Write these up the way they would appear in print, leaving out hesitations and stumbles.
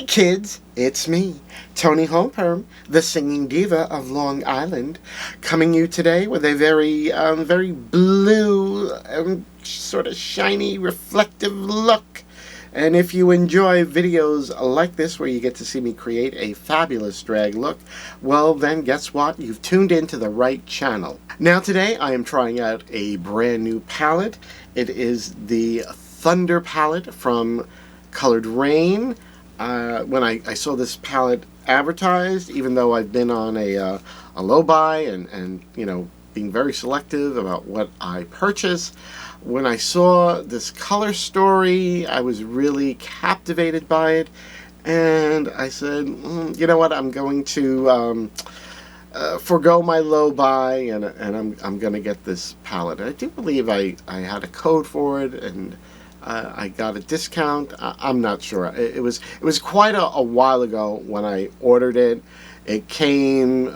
kids, it's me, Toni Homeperm, the singing diva of Long Island, coming you today with a very blue, sort of shiny, reflective look. And if you enjoy videos like this where you get to see me create a fabulous drag look, well then guess what? You've tuned into the right channel. Now today I am trying out a brand new palette. It is the Thunder palette from Coloured Raine. When I saw this palette advertised, even though I've been on a low buy and you know, being very selective about what I purchase, when I saw this color story, I was really captivated by it, and I said, you know what, I'm going to forego my low buy, and I'm going to get this palette. I do believe I had a code for it, and I got a discount. I'm not sure. It was quite a while ago when I ordered it. It came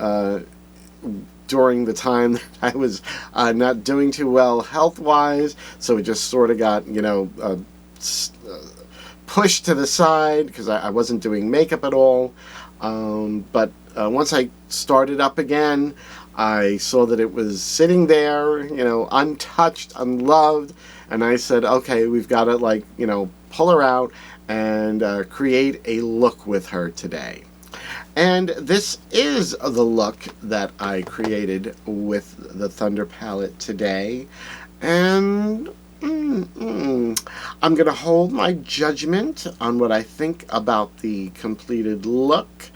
during the time that I was not doing too well health-wise, so it just sort of got, you know, pushed to the side because I wasn't doing makeup at all. But once I started up again, I saw that it was sitting there, you know, untouched, unloved, and I said, okay, we've got to, like, you know, pull her out and create a look with her today. And this is the look that I created with the Thunder palette today. And I'm going to hold my judgment on what I think about the completed look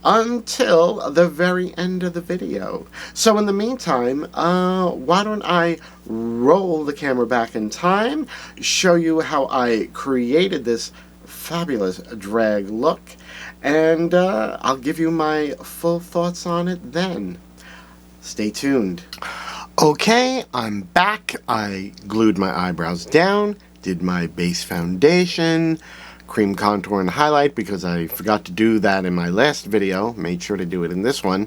until the very end of the video. So in the meantime, why don't I roll the camera back in time, show you how I created this fabulous drag look, and I'll give you my full thoughts on it then. Stay tuned. Okay, I'm back. I glued my eyebrows down, did my base foundation, cream contour and highlight because I forgot to do that in my last video. Made sure to do it in this one.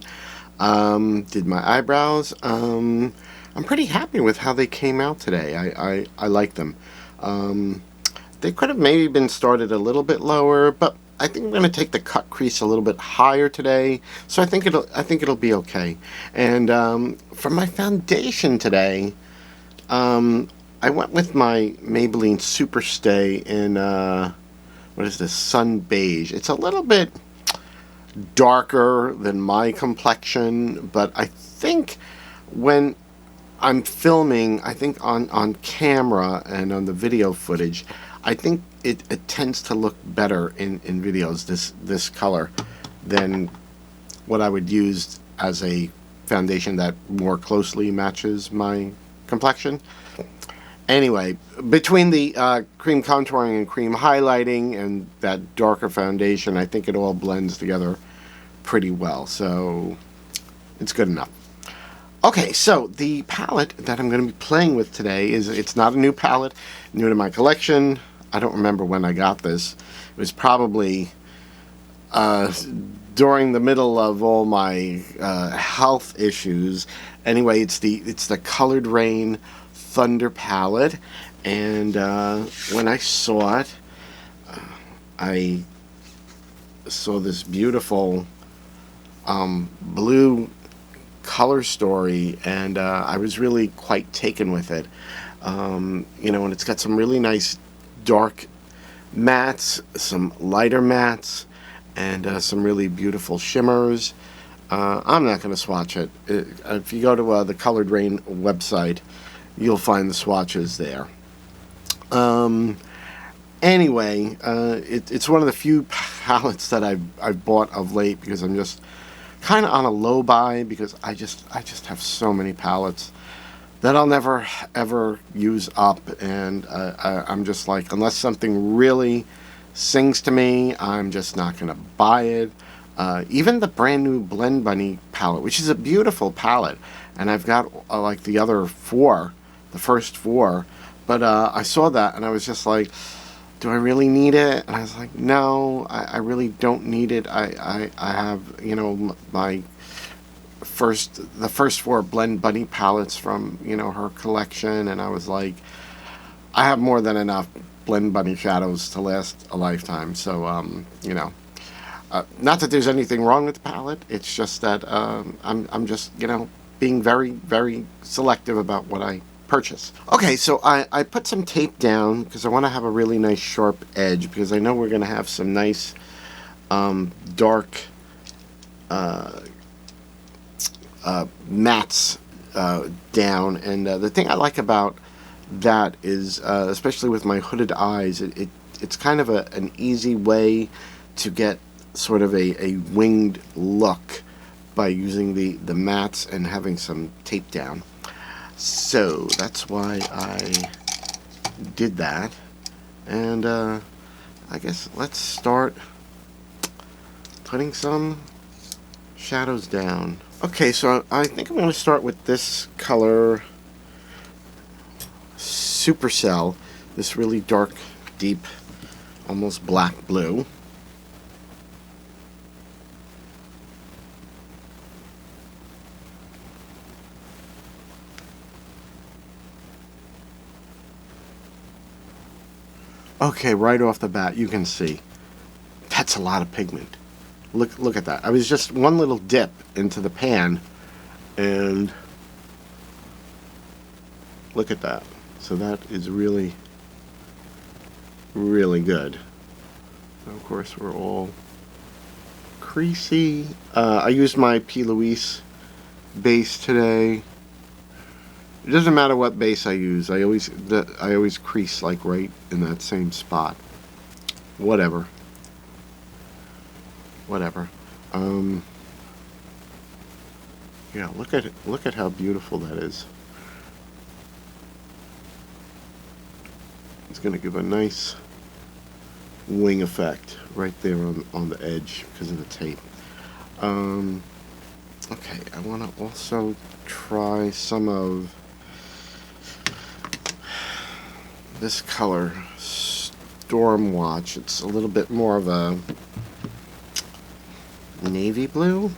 Did my eyebrows. I'm pretty happy with how they came out today. I like them. They could have maybe been started a little bit lower, but I think I'm going to take the cut crease a little bit higher today, so I think it'll be okay. And for my foundation today, I went with my Maybelline Superstay in what is this, Sun Beige. It's a little bit darker than my complexion, but I think when I'm filming, I think on camera and on the video footage, I think it tends to look better in videos, this color, than what I would use as a foundation that more closely matches my complexion. Anyway, between the cream contouring and cream highlighting and that darker foundation, I think it all blends together pretty well, so it's good enough. Okay, so the palette that I'm going to be playing with today it's not a new palette, new to my collection. I don't remember when I got this. It was probably during the middle of all my health issues. Anyway, it's the Coloured Raine Thunder palette, and when I saw it, I saw this beautiful blue color story, and I was really quite taken with it. You know, and it's got some really nice dark mattes, some lighter mattes, and some really beautiful shimmers. I'm not going to swatch it. If you go to the Coloured Raine website, you'll find the swatches there. Anyway, it's one of the few palettes that I've bought of late because I'm just kind of on a low buy, because I just have so many palettes that I'll never ever use up, and I'm just like, unless something really sings to me, I'm just not going to buy it. Even the brand new Blend Bunny palette, which is a beautiful palette, and I've got like the other four, the first four, but I saw that and I was just like, do I really need it? And I was like, no, I really don't need it. I have, you know, the first four Blend Bunny palettes from, you know, her collection, and I was like, I have more than enough Blend Bunny shadows to last a lifetime. So you know, not that there's anything wrong with the palette. It's just that I'm just, you know, being very, very selective about what I purchase. Okay, so I put some tape down because I want to have a really nice sharp edge, because I know we're going to have some nice dark mats down. And the thing I like about that is, especially with my hooded eyes, it's kind of an easy way to get sort of a winged look by using the mats and having some tape down. So that's why I did that. And I guess let's start putting some shadows down. Okay, so I think I'm going to start with this color, Supercell, this really dark, deep, almost black blue. Okay, right off the bat, you can see that's a lot of pigment. Look at that. I was just one little dip into the pan, and look at that. So that is really, really good. Of course, we're all creasy. I used my P. Louise base today. It doesn't matter what base I use. I always crease like right in that same spot. Whatever. Yeah, look at how beautiful that is. It's going to give a nice wing effect right there on the edge because of the tape. Okay, I want to also try some of this color, Stormwatch. It's a little bit more of a navy blue.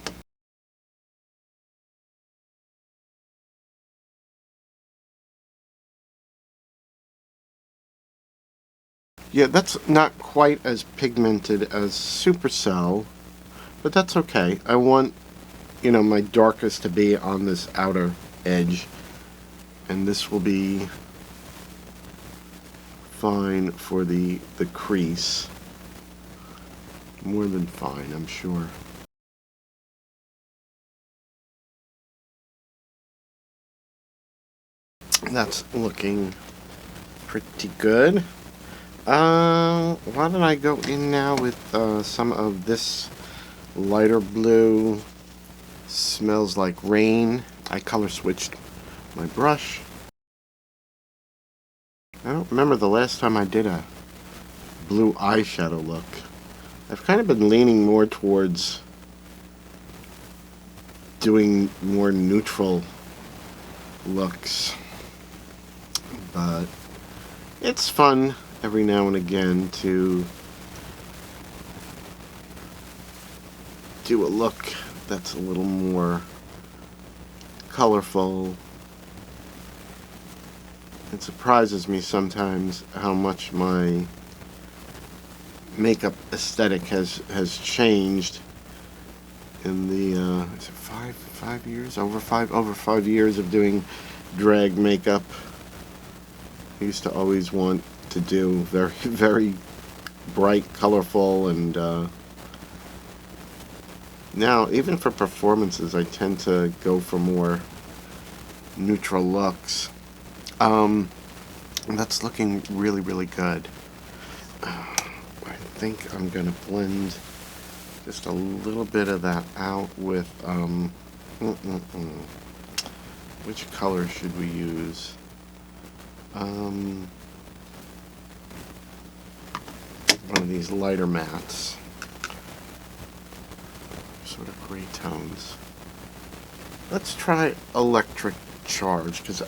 Yeah, that's not quite as pigmented as Supercell, but that's okay. I want, you know, my darkest to be on this outer edge, and this will be fine for the crease. More than fine, I'm sure. That's looking pretty good. Why don't I go in now with some of this lighter blue, Smells Like Rain. I color switched my brush. I don't remember the last time I did a blue eyeshadow look. I've kind of been leaning more towards doing more neutral looks, but it's fun every now and again to do a look that's a little more colorful. It surprises me sometimes how much my makeup aesthetic has changed in the is it five years, over 5 years of doing drag makeup. I used to always want to do very, very bright, colorful, and now even for performances I tend to go for more neutral looks. That's looking really, really good. I think I'm gonna blend just a little bit of that out with which color should we use? One of these lighter mattes, sort of gray tones. Let's try Electric Charge, because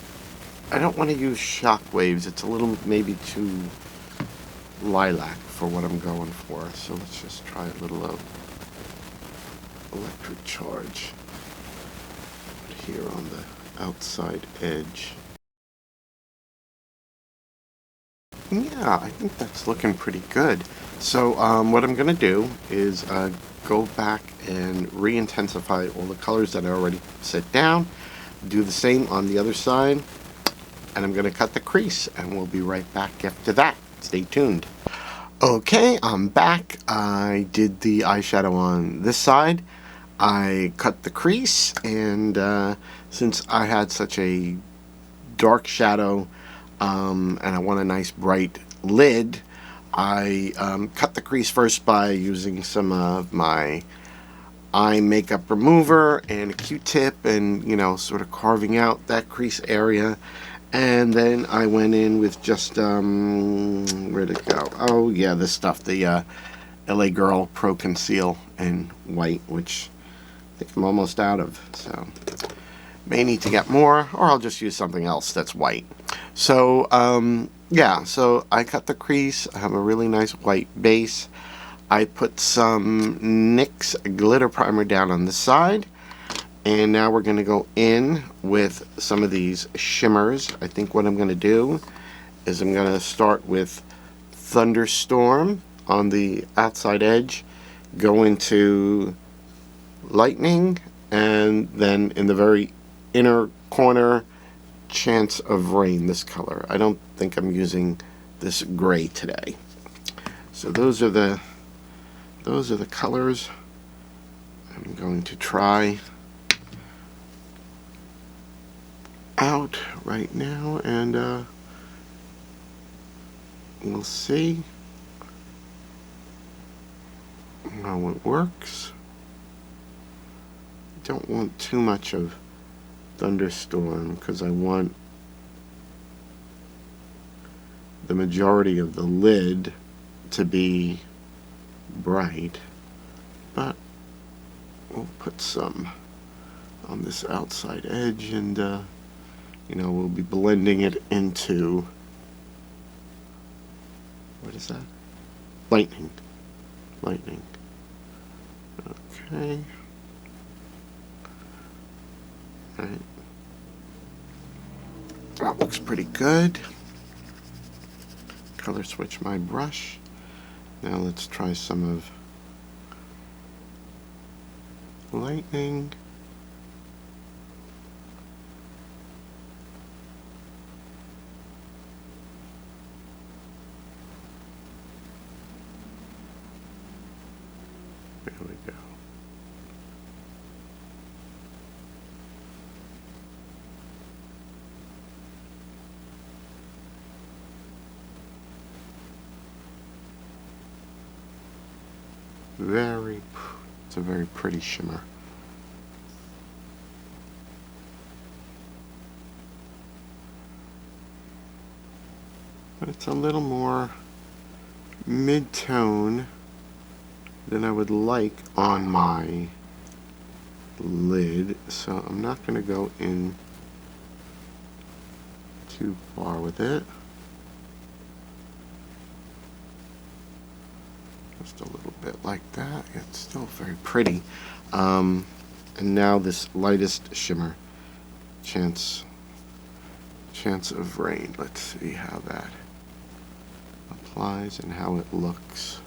I don't want to use Shockwaves. It's a little maybe too lilac for what I'm going for. So let's just try a little of Electric Charge here on the outside edge. Yeah, I think that's looking pretty good. So what I'm going to do is go back and re-intensify all the colors that I already set down. Do the same on the other side. And I'm going to cut the crease. And we'll be right back after that. Stay tuned. Okay, I'm back. I did the eyeshadow on this side. I cut the crease. And since I had such a dark shadow and I want a nice bright lid, I cut the crease first by using some of my eye makeup remover and a Q-tip, and sort of carving out that crease area. And then I went in with just where'd it go? Oh yeah, this stuff, the LA Girl Pro Conceal in white, which I think I'm almost out of, so may need to get more, or I'll just use something else that's white. So yeah, so I cut the crease. I have a really nice white base. I put some NYIiiice glitter primer down on the side, and now we're going to go in with some of these shimmers. I think what I'm going to do is I'm going to start with Thunderstorm on the outside edge, go into Lightning, and then in the very inner corner, Chance of Rain, this color. I don't think I'm using this gray today. So those are the colors I'm going to try out right now, and we'll see how it works. Don't want too much of Thunderstorm because I want the majority of the lid to be bright, but we'll put some on this outside edge, and we'll be blending it into, what is that? Lightning. Okay. Alright. That looks pretty good. Color switch my brush. Now let's try some of Lightning. There we go. It's a very pretty shimmer. But it's a little more mid-tone than I would like on my lid, so I'm not going to go in too far with it. Just a little bit like that. It's still very pretty. And now this lightest shimmer, Chance of Rain. Let's see how that applies and how it looks.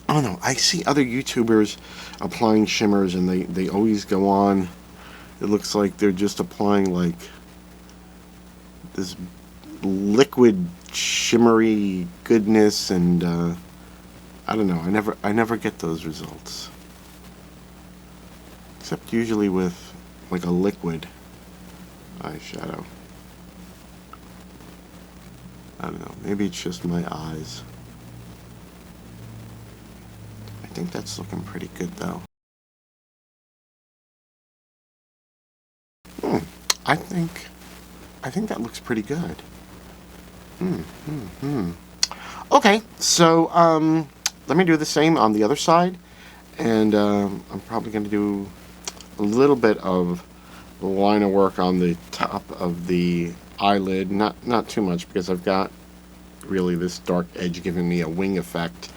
I don't know, I see other YouTubers applying shimmers, and they always go on. It looks like they're just applying like this liquid shimmery goodness, and I don't know, I never get those results. Except usually with like a liquid eyeshadow. I don't know, maybe it's just my eyes. I think that's looking pretty good though. I think that looks pretty good. Okay, so let me do the same on the other side, and I'm probably going to do a little bit of liner work on the top of the eyelid. Not too much, because I've got really this dark edge giving me a wing effect.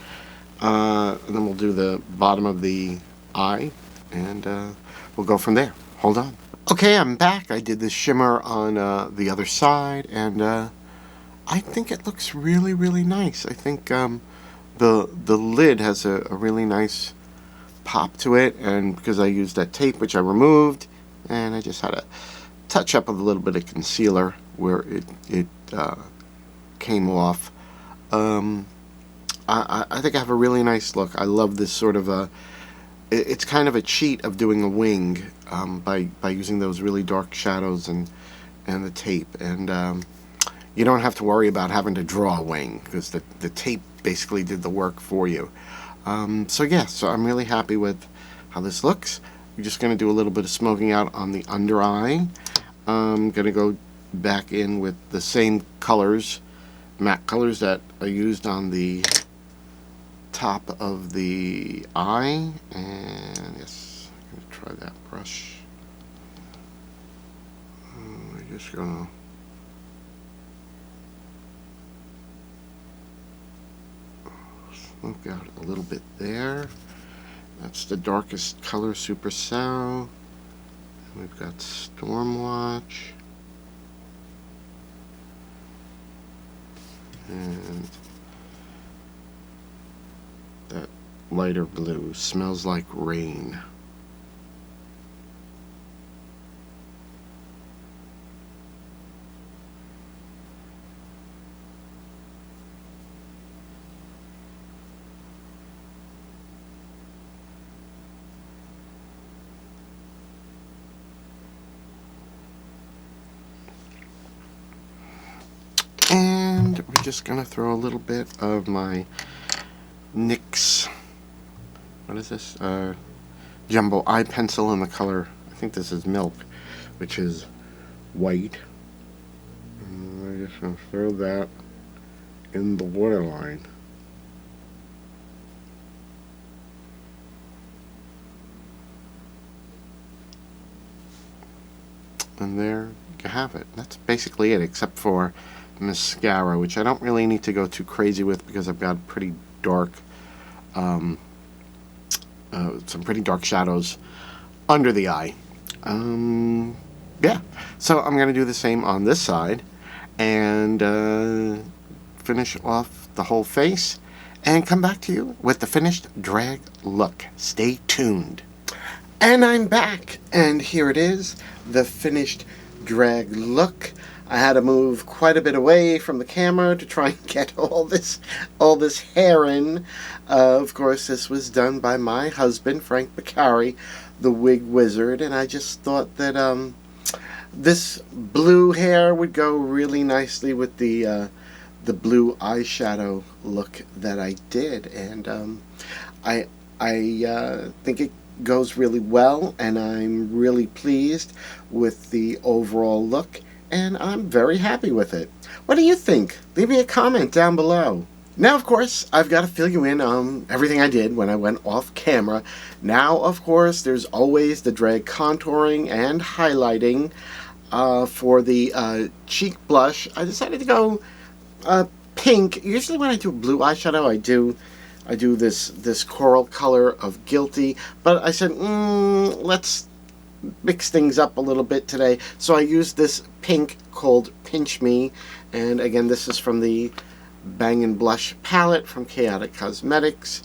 And then we'll do the bottom of the eye, and we'll go from there. Hold on. Okay, I'm back. I did the shimmer on the other side, and I think it looks really, really nice. I think the lid has a really nice pop to it, and because I used that tape, which I removed, and I just had a touch up of a little bit of concealer where it came off. I think I have a really nice look. I love this sort of it's kind of a cheat of doing a wing by using those really dark shadows and the tape, and you don't have to worry about having to draw a wing, because the tape basically did the work for you. So yeah, so I'm really happy with how this looks. I'm just going to do a little bit of smoking out on the under eye. I'm going to go back in with the same colors, matte colors that I used on the top of the eye, and yes, I'm going to try that brush. I'm just going to smoke out a little bit there. That's the darkest color, Super Sow. We've got Stormwatch. And that lighter blue, Smells Like Rain. And we're just going to throw a little bit of my NYIiiiice, what is this, jumbo eye pencil in the color, I think this is Milk, which is white. And I'm just going to throw that in the waterline. And there you have it. That's basically it, except for mascara, which I don't really need to go too crazy with, because I've got pretty dark, some pretty dark shadows under the eye. Yeah, so I'm going to do the same on this side, and finish off the whole face, and come back to you with the finished drag look. Stay tuned. And I'm back, and here it is, the finished drag look. I had to move quite a bit away from the camera to try and get all this hair in. Of course, this was done by my husband, Frank Beccari, the wig wizard, and I just thought that this blue hair would go really nicely with the blue eyeshadow look that I did, and I think it goes really well, and I'm really pleased with the overall look, and I'm very happy with it. What do you think? Leave me a comment down below. Now, of course, I've got to fill you in on everything I did when I went off camera. Now, of course, there's always the drag contouring and highlighting. For the cheek blush, I decided to go pink. Usually when I do blue eyeshadow, I do this coral color of Guilty, but I said, let's mix things up a little bit today. So I used this pink called Pinch Me, and again, this is from the Bang & Blush palette from Chaotic Cosmetics.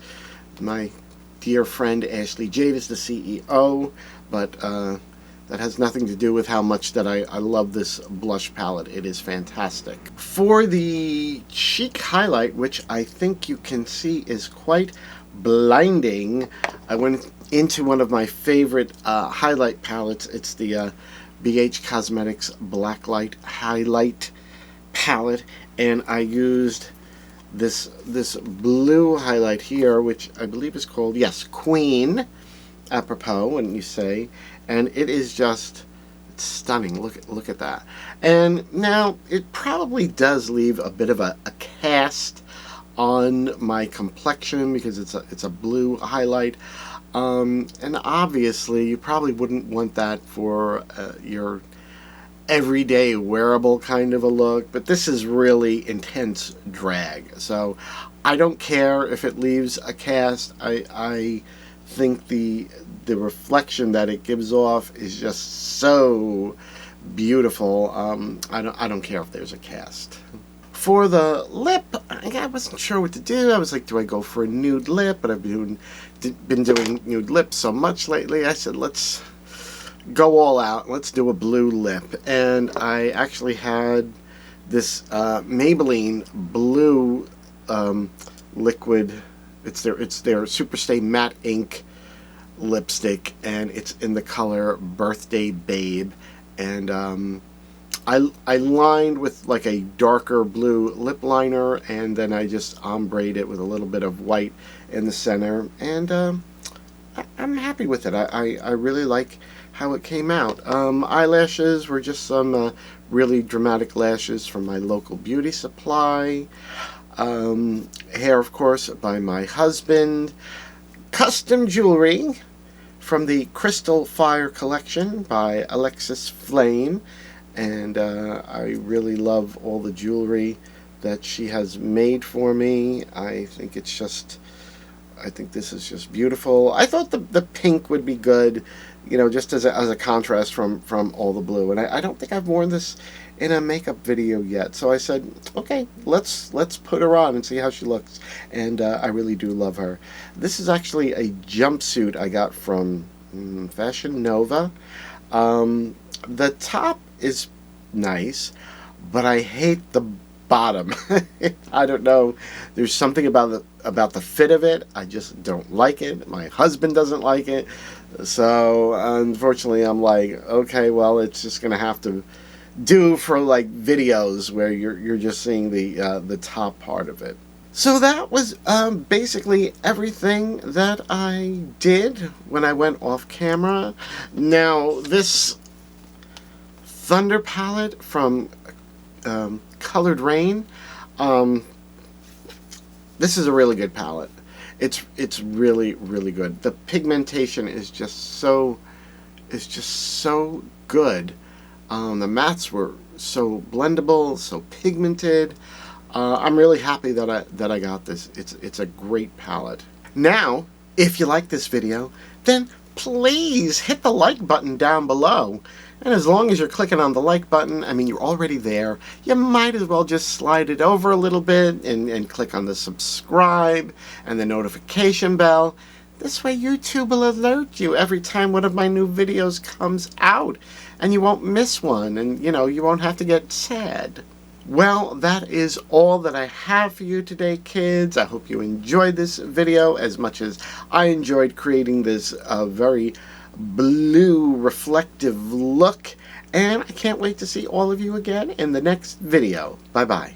My dear friend Ashley Jade is the CEO, but that has nothing to do with how much that I love this blush palette. It is fantastic. For the cheek highlight, which I think you can see is quite blinding, I went into one of my favorite highlight palettes. It's the BH Cosmetics Blacklight Highlight palette, and I used this blue highlight here, which I believe is called, yes, Queen, apropos, wouldn't you say? And it is just, it's stunning. Look at that. And now it probably does leave a bit of a cast on my complexion because it's a blue highlight. And obviously you probably wouldn't want that for your everyday wearable kind of a look, but this is really intense drag. So I don't care if it leaves a cast. I think the reflection that it gives off is just so beautiful. I don't care if there's a cast. For the lip, I wasn't sure what to do. I was like, do I go for a nude lip? But I've been doing nude lips so much lately. I said, let's go all out. Let's do a blue lip. And I actually had this Maybelline blue liquid. It's their Superstay Matte Ink lipstick, and it's in the color Birthday Babe. And I lined with like a darker blue lip liner, and then I just ombre it with a little bit of white in the center, and I'm happy with it. I really like how it came out. Eyelashes were just some really dramatic lashes from my local beauty supply. Hair, of course, by my husband. Custom jewelry from the Crystal Fire collection by Alexis Flame. And I really love all the jewelry that she has made for me. I think this is just beautiful. I thought the pink would be good, you know, just as a contrast from all the blue. And I don't think I've worn this in a makeup video yet. So I said, okay, let's put her on and see how she looks. And I really do love her. This is actually a jumpsuit I got from Fashion Nova. The top is nice, but I hate the bottom. I don't know. There's something about the fit of it. I just don't like it. My husband doesn't like it. So unfortunately, I'm like, okay, well, it's just gonna have to do for like videos where you're just seeing the top part of it. So that was basically everything that I did when I went off camera. Now this Thunder palette from Coloured Raine. This is a really good palette. It's really, really good. The pigmentation is just so good. The mattes were so blendable, so pigmented. I'm really happy that I got this. It's a great palette. Now, if you like this video, then please hit the like button down below. And as long as you're clicking on the like button, I mean, you're already there. You might as well just slide it over a little bit and click on the subscribe and the notification bell. This way YouTube will alert you every time one of my new videos comes out, and you won't miss one, and you know, you won't have to get sad. Well, that is all that I have for you today, kids. I hope you enjoyed this video as much as I enjoyed creating this very blue reflective look, and I can't wait to see all of you again in the next video. Bye bye.